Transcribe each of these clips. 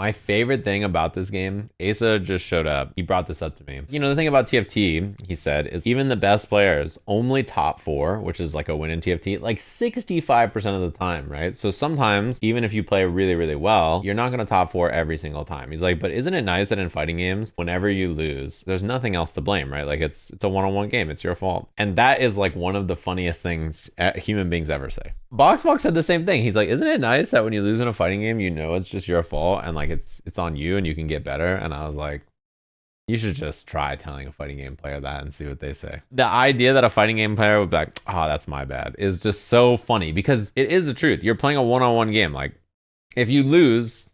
My favorite thing about this game, Asa just showed up. He brought this up to me. You know, the thing about TFT, he said, is even the best players only top 4, which is like a win in TFT, like 65% of the time, right? So sometimes, even if you play really, really well, you're not going to top 4 every single time. He's like, but isn't it nice that in fighting games, whenever you lose, there's nothing else to blame, right? Like it's a one-on-one game. It's your fault. And that is like one of the funniest things human beings ever say. Boxbox said the same thing. He's like, isn't it nice that when you lose in a fighting game, you know it's just your fault and like it's on you and you can get better? And I was like, you should just try telling a fighting game player that and see what they say. The idea that a fighting game player would be like, oh, that's my bad, is just so funny because it is the truth. You're playing a one-on-one game. Like if you lose,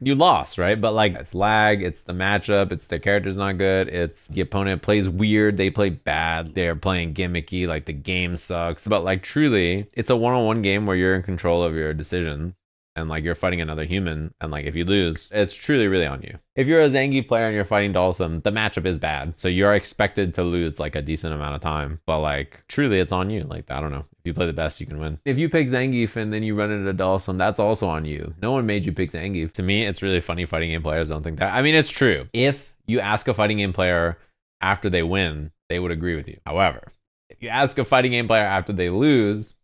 you lost, right? But like it's lag, it's the matchup, it's the character's not good, it's the opponent plays weird, they play bad, they're playing gimmicky, like the game sucks. But like truly, it's a one-on-one game where you're in control of your decisions and like you're fighting another human, and like if you lose, it's truly really on you. If you're a Zangief player and you're fighting Dalsum, the matchup is bad, so you're expected to lose like a decent amount of time, but like truly it's on you. Like I don't know, if you play the best, you can win. If you pick Zangief and then you run into Dalsum, that's also on you. No one made you pick Zangief. To me, it's really funny fighting game players don't think that. I mean, it's true. If you ask a fighting game player after they win, they would agree with you. However, if you ask a fighting game player after they lose,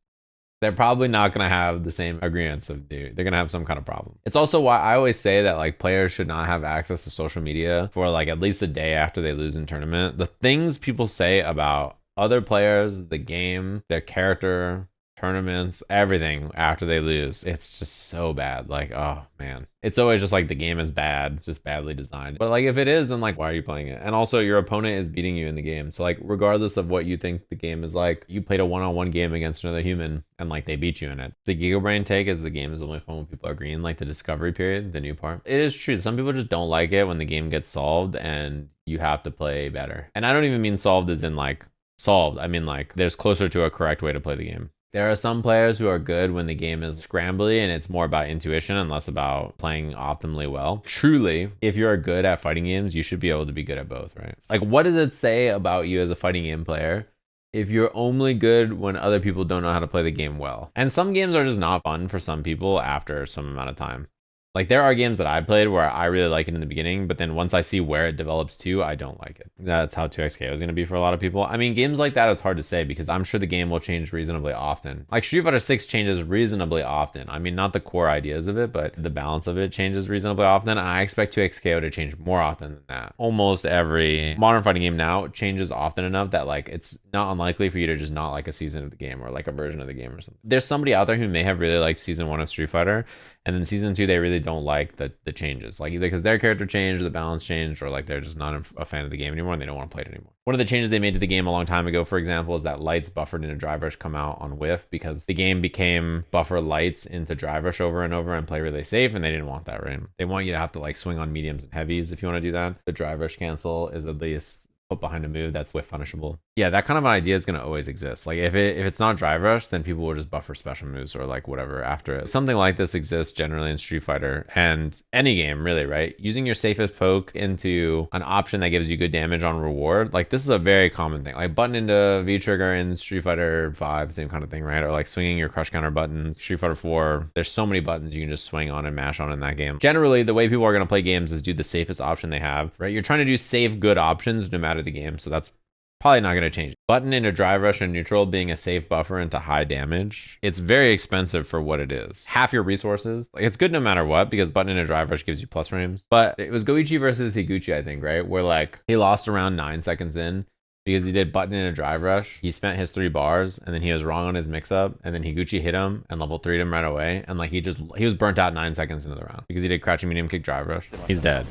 they're probably not going to have the same agreements of dude. They're going to have some kind of problem. It's also why I always say that like players should not have access to social media for like at least a day after they lose in tournament. The things people say about other players, the game, their character, tournaments, everything after they lose, it's just so bad. Like, oh man, it's always just like the game is bad, just badly designed. But like if it is, then like why are you playing it? And also your opponent is beating you in the game, so like regardless of what you think the game is like, you played a one-on-one game against another human and like they beat you in it. The Giga Brain take is the game is only fun when people are green, like the discovery period, the new part. It is true, some people just don't like it when the game gets solved and you have to play better. And I don't even mean solved as in like solved, I mean like there's closer to a correct way to play the game. There are some players who are good when the game is scrambly and it's more about intuition and less about playing optimally well. Truly, if you're good at fighting games, you should be able to be good at both, right? Like, what does it say about you as a fighting game player if you're only good when other people don't know how to play the game well? And some games are just not fun for some people after some amount of time. Like there are games that I played where I really like it in the beginning, but then once I see where it develops to, I don't like it. That's how 2XK is going to be for a lot of people. I mean, games like that, it's hard to say because I'm sure the game will change reasonably often. Like Street Fighter 6 changes reasonably often. I mean, not the core ideas of it, but the balance of it changes reasonably often. And I expect 2XKO to change more often than that. Almost every modern fighting game now changes often enough that like it's not unlikely for you to just not like a season of the game or like a version of the game or something. There's somebody out there who may have really liked season 1 of Street Fighter, and then season 2 they really don't like the changes, like either because their character changed, the balance changed, or like they're just not a fan of the game anymore and they don't want to play it anymore. One of the changes they made to the game a long time ago, for example, is that lights buffered into Drive Rush come out on whiff because the game became buffer lights into Drive Rush over and over and play really safe, and they didn't want that, right? They want you to have to like swing on mediums and heavies if you want to do that. The Drive Rush cancel is at least put behind a move that's whiff punishable. Yeah, that kind of an idea is going to always exist. Like if it's not Drive Rush, then people will just buffer special moves or like whatever after it. Something like this exists generally in Street Fighter and any game really, right? Using your safest poke into an option that gives you good damage on reward. Like this is a very common thing. Like button into V trigger in Street Fighter 5, same kind of thing, right? Or like swinging your crush counter buttons. Street Fighter 4, there's so many buttons you can just swing on and mash on in that game. Generally, the way people are going to play games is do the safest option they have, right? You're trying to do safe, good options no matter the game. So that's probably not going to change. Button into Drive Rush and neutral being a safe buffer into high damage. It's very expensive for what it is. Half your resources. Like it's good no matter what because button into Drive Rush gives you plus frames. But it was Goichi versus Higuchi, I think, right? Where like he lost around 9 seconds in because he did button into Drive Rush. He spent his 3 bars and then he was wrong on his mix up. And then Higuchi hit him and level 3'd him right away. And like he was burnt out 9 seconds into the round because he did crouching medium kick Drive Rush. He's dead.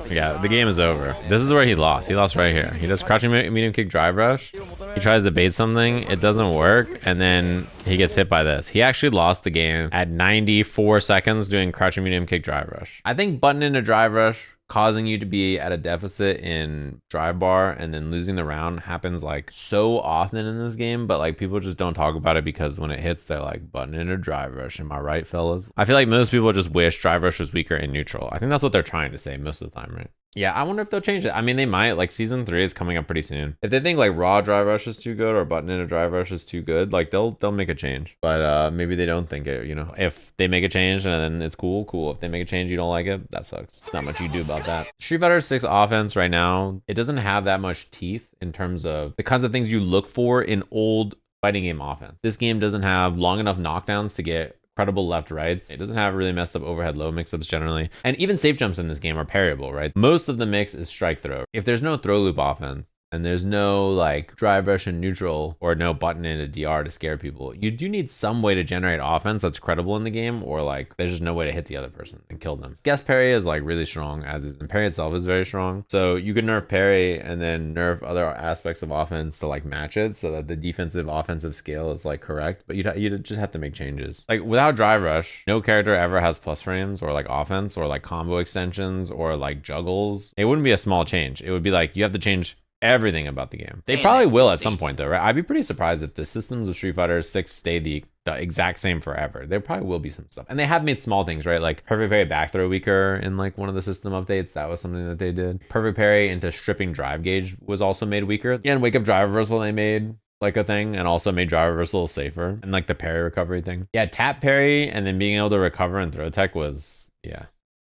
Yeah, the game is over. This is where he lost. He lost right here. He does crouching medium kick Drive Rush. He tries to bait something. It doesn't work. And then he gets hit by this. He actually lost the game at 94 seconds doing crouching medium kick Drive Rush. I think button into Drive Rush causing you to be at a deficit in drive bar and then losing the round happens like so often in this game, but like people just don't talk about it because when it hits, they're like button into Drive Rush. Am I right, fellas? I feel like most people just wish Drive Rush was weaker in neutral. I think that's what they're trying to say most of the time, right? Yeah, I wonder if they'll change it. I mean, they might. Like, season 3 is coming up pretty soon. If they think like raw drive rush is too good or button into drive rush is too good, like they'll make a change. But maybe they don't think it, you know. If they make a change and then it's cool, cool. If they make a change you don't like it, that sucks. There's not much you do about that. Street Fighter 6 offense right now, it doesn't have that much teeth in terms of the kinds of things you look for in old fighting game offense. This game doesn't have long enough knockdowns to get credible left rights. It doesn't have really messed up overhead low mix-ups generally. And even safe jumps in this game are parryable, right? Most of the mix is strike throw. If there's no throw loop offense, and there's no like drive rush and neutral or no button into DR to scare people, you do need some way to generate offense that's credible in the game, or like there's just no way to hit the other person and kill them. Guess parry is like really strong, as is, and parry itself is very strong. So you could nerf parry and then nerf other aspects of offense to like match it so that the defensive offensive scale is like correct, but you'd just have to make changes. Like without drive rush, no character ever has plus frames or like offense or like combo extensions or like juggles. It wouldn't be a small change. It would be like you have to change everything about the game. They probably will at some point though, right? I'd be pretty surprised if the systems of Street Fighter 6 stay the exact same forever. There probably will be some stuff. And they have made small things, right? Like perfect parry back throw weaker in like one of the system updates. That was something that they did. Perfect parry into stripping drive gauge was also made weaker. And wake up drive reversal they made like a thing, and also made drive reversal safer, and like the parry recovery thing. Yeah, tap parry and then being able to recover and throw tech was, yeah,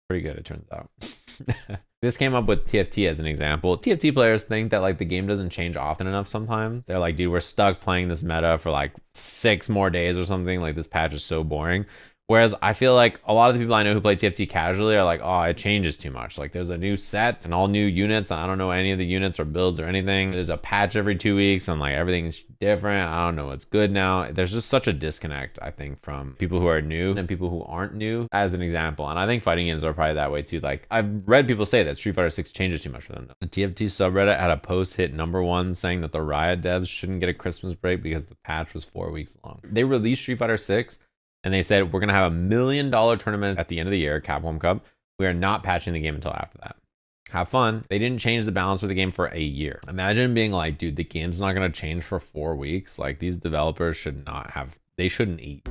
pretty good, it turns out. This came up with TFT as an example. TFT players think that like the game doesn't change often enough sometimes. They're like, dude, we're stuck playing this meta for like 6 more days or something. Like this patch is so boring. Whereas I feel like a lot of the people I know who play TFT casually are like, oh, it changes too much. Like there's a new set and all new units, and I don't know any of the units or builds or anything. There's a patch every 2 weeks and like everything's different. I don't know what's good now. There's just such a disconnect, I think, from people who are new and people who aren't new, as an example. And I think fighting games are probably that way too. Like I've read people say that Street Fighter 6 changes too much for them though. The TFT subreddit had a post hit #1 saying that the Riot devs shouldn't get a Christmas break because the patch was 4 weeks long. They released Street Fighter 6 and they said, we're going to have $1 million tournament at the end of the year, Capcom Cup. We are not patching the game until after that. Have fun. They didn't change the balance of the game for a year. Imagine being like, dude, the game's not going to change for 4 weeks. Like these developers should not have, they shouldn't eat.